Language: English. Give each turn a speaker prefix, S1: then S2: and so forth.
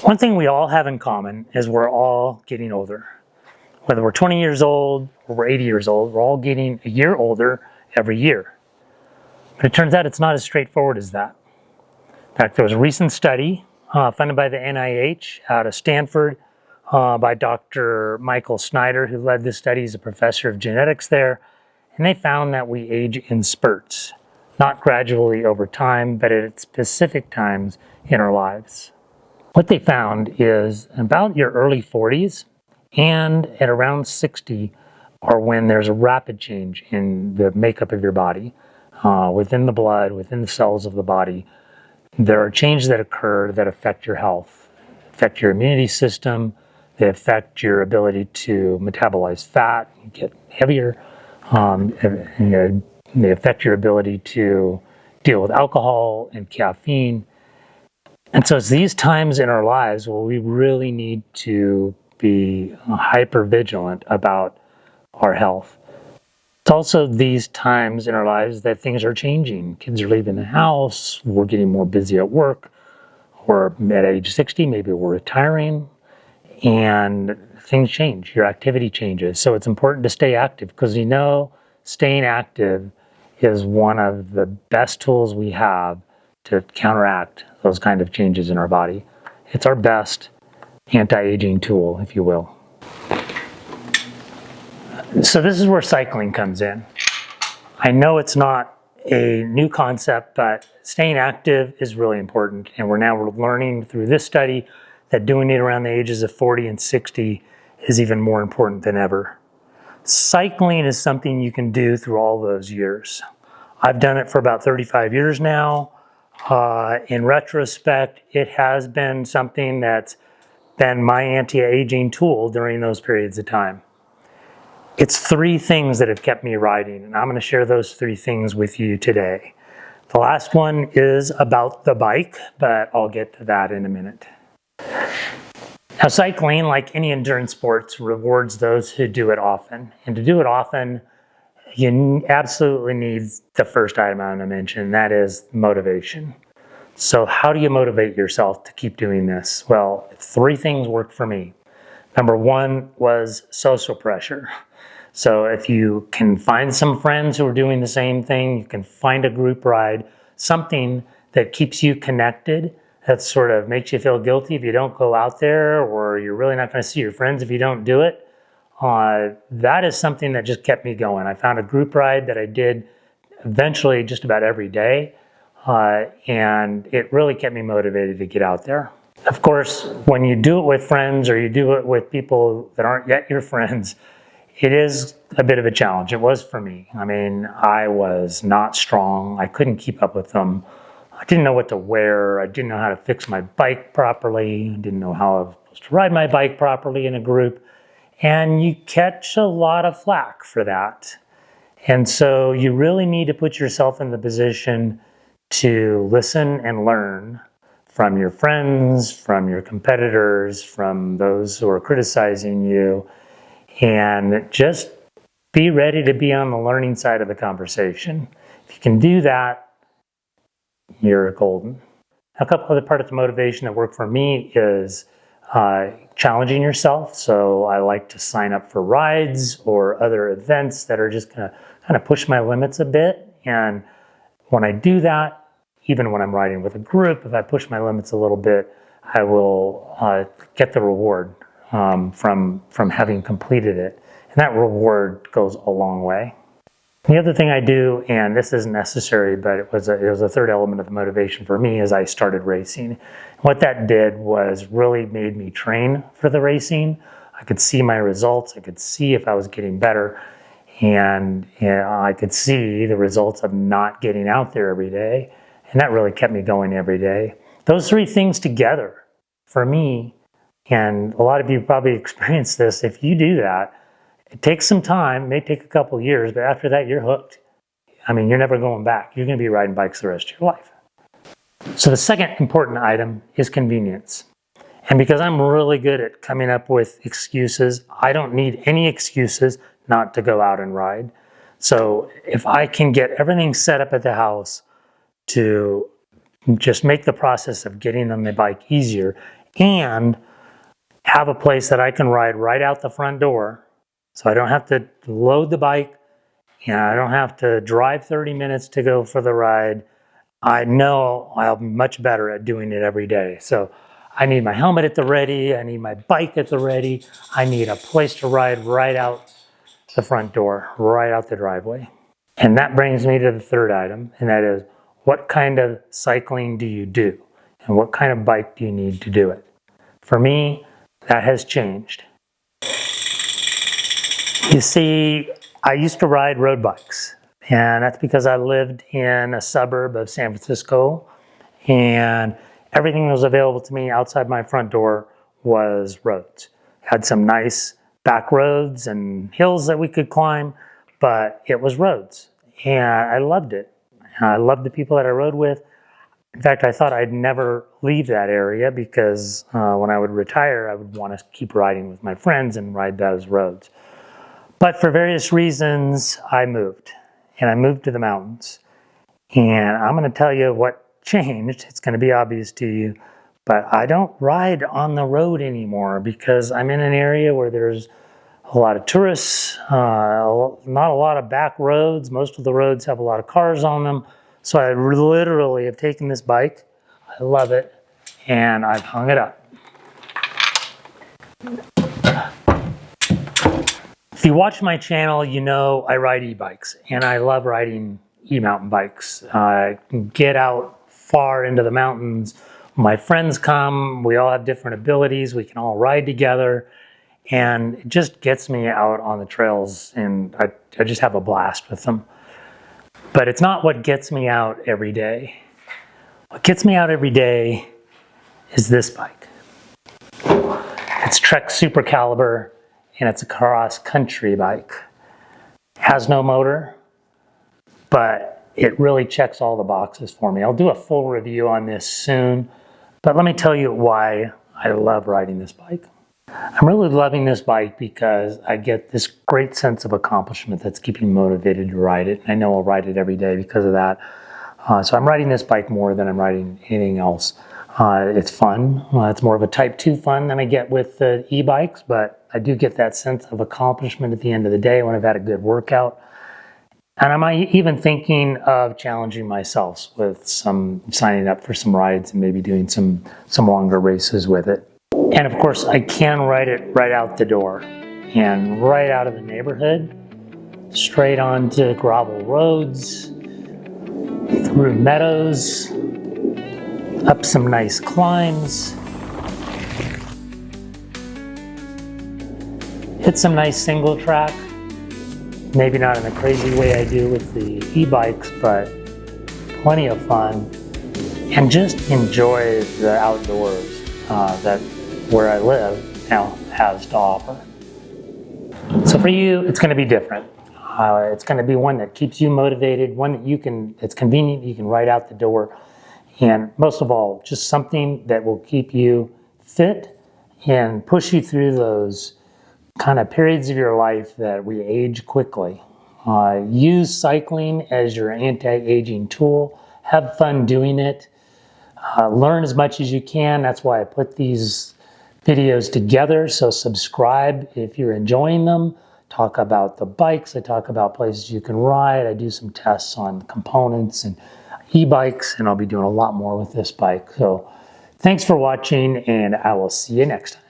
S1: One thing we all have in common is we're all getting older. Whether we're 20 years old or we're 80 years old, we're all getting a year older every year. But it turns out it's not as straightforward as that. In fact, there was a recent study funded by the NIH out of Stanford by Dr. Michael Snyder, who led this study. He's a professor of genetics there. And they found that we age in spurts, not gradually over time, but at specific times in our lives. What they found is about your early 40s and at around 60 are when there's a rapid change in the makeup of your body, within the blood, within the cells of the body. There are changes that occur that affect your health, affect your immunity system, they affect your ability to metabolize fat, get heavier, and they affect your ability to deal with alcohol and caffeine. And so it's these times in our lives where we really need to be hyper vigilant about our health. It's also these times in our lives that things are changing. Kids are leaving the house, we're getting more busy at work, or at age 60, maybe we're retiring, and things change, your activity changes. So it's important to stay active because staying active is one of the best tools we have to counteract those kind of changes in our body. It's our best anti-aging tool, if you will. So this is where cycling comes in. I know it's not a new concept, but staying active is really important. And we're learning through this study that doing it around the ages of 40 and 60 is even more important than ever. Cycling is something you can do through all those years. I've done it for about 35 years now. In retrospect, it has been something that's been my anti-aging tool during those periods of time. It's three things that have kept me riding, and I'm going to share those three things with you today. The last one is about the bike, but I'll get to that in a minute. Now, cycling, like any endurance sports, rewards those who do it often. And to do it often, you absolutely need the first item I'm going to mention, and that is motivation. So how do you motivate yourself to keep doing this? Well, three things worked for me. Number one was social pressure. So if you can find some friends who are doing the same thing, you can find a group ride, something that keeps you connected, that sort of makes you feel guilty if you don't go out there, or you're really not going to see your friends if you don't do it. That is something that just kept me going. I found a group ride that I did eventually just about every day, and it really kept me motivated to get out there. Of course, when you do it with friends or you do it with people that aren't yet your friends, it is a bit of a challenge. It was for me. I mean, I was not strong. I couldn't keep up with them. I didn't know what to wear. I didn't know how to fix my bike properly. I didn't know how I was supposed to ride my bike properly in a group. And you catch a lot of flack for that. And so you really need to put yourself in the position to listen and learn from your friends, from your competitors, from those who are criticizing you, and just be ready to be on the learning side of the conversation. If you can do that, you're golden. A couple other parts of the motivation that work for me is challenging yourself. So I like to sign up for rides or other events that are just going to kind of push my limits a bit. And when I do that, even when I'm riding with a group, if I push my limits a little bit, I will get the reward from having completed it. And that reward goes a long way. The other thing I do, and this isn't necessary, but it was a third element of the motivation for me, is I started racing. What that did was really made me train for the racing. I could see my results. I could see if I was getting better. And I could see the results of not getting out there every day. And that really kept me going every day. Those three things together, for me, and a lot of you probably experience this, if you do that, it takes some time, it may take a couple years, but after that, you're hooked. I mean, you're never going back. You're going to be riding bikes the rest of your life. So the second important item is convenience. And because I'm really good at coming up with excuses, I don't need any excuses not to go out and ride. So if I can get everything set up at the house to just make the process of getting on the bike easier, and have a place that I can ride right out the front door. So I don't have to load the bike, I don't have to drive 30 minutes to go for the ride. I know I'll be much better at doing it every day. So I need my helmet at the ready, I need my bike at the ready, I need a place to ride right out the front door, right out the driveway. And that brings me to the third item, and that is, what kind of cycling do you do? And what kind of bike do you need to do it? For me, that has changed. You see, I used to ride road bikes, and that's because I lived in a suburb of San Francisco, and everything that was available to me outside my front door was roads. Had some nice back roads and hills that we could climb, but it was roads, and I loved it. I loved the people that I rode with. In fact, I thought I'd never leave that area because when I would retire, I would want to keep riding with my friends and ride those roads. But for various reasons, I moved, and I moved to the mountains. And I'm going to tell you what changed. It's going to be obvious to you, but I don't ride on the road anymore because I'm in an area where there's a lot of tourists, not a lot of back roads. Most of the roads have a lot of cars on them. So I literally have taken this bike, I love it, and I've hung it up. If you watch my channel, you know I ride e-bikes, and I love riding e-mountain bikes. I can get out far into the mountains. My friends come, we all have different abilities, we can all ride together, and it just gets me out on the trails, and I just have a blast with them. But it's not what gets me out every day. What gets me out every day is this bike. It's Trek Super Caliber, and it's a cross-country bike. It has no motor, but it really checks all the boxes for me. I'll do a full review on this soon, but let me tell you why I love riding this bike. I'm really loving this bike because I get this great sense of accomplishment that's keeping me motivated to ride it. I know I'll ride it every day because of that. So I'm riding this bike more than I'm riding anything else. It's fun. It's more of a type 2 fun than I get with the e-bikes, but I do get that sense of accomplishment at the end of the day when I've had a good workout. And I'm even thinking of challenging myself with signing up for some rides and maybe doing some longer races with it. And of course, I can ride it right out the door and right out of the neighborhood, straight onto gravel roads, through meadows, up some nice climbs, hit some nice single track, maybe not in a crazy way I do with the e-bikes, but plenty of fun, and just enjoy the outdoors that where I live now has to offer. So for you, it's going to be different. It's going to be one that keeps you motivated, one that it's convenient, you can ride out the door, and most of all, just something that will keep you fit and push you through those kind of periods of your life that we age quickly. Use cycling as your anti-aging tool. Have fun doing it. Learn as much as you can. That's why I put these videos together, so subscribe if you're enjoying them. Talk about the bikes, I talk about places you can ride, I do some tests on components and e-bikes, and I'll be doing a lot more with this bike. So thanks for watching, and I will see you next time.